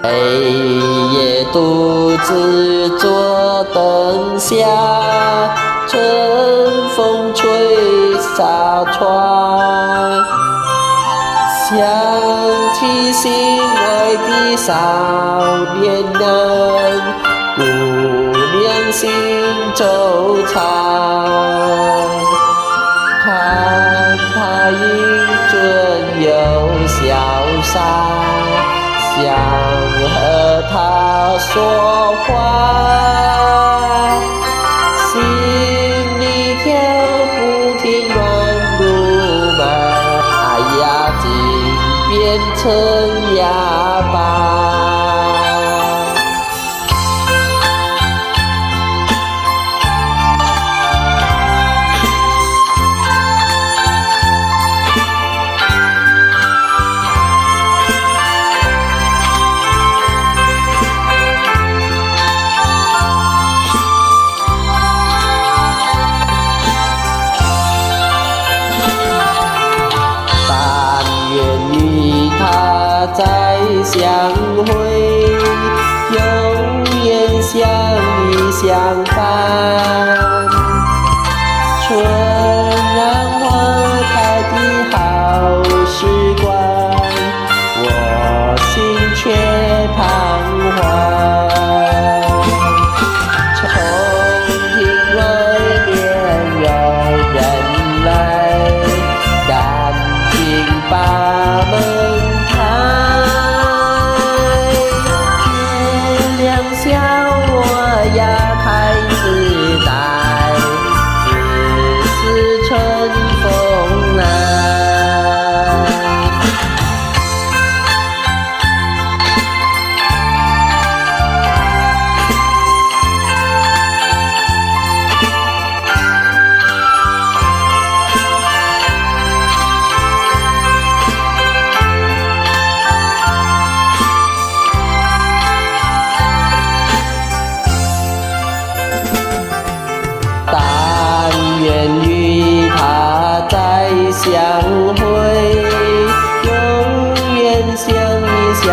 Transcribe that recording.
黑夜独自坐灯下，春风吹纱窗，想起心爱的少年人，姑娘心惆怅。看他英俊又潇洒，想和他说话，心里跳不停乱如麻，哎呀，竟变成哑巴。再相会，永远相依相伴。春暖花开的好时光，我心却彷徨。从庭外面有人来，赶紧把门笑我呀太自大，只是春风来。愿与他再相会，永远相依相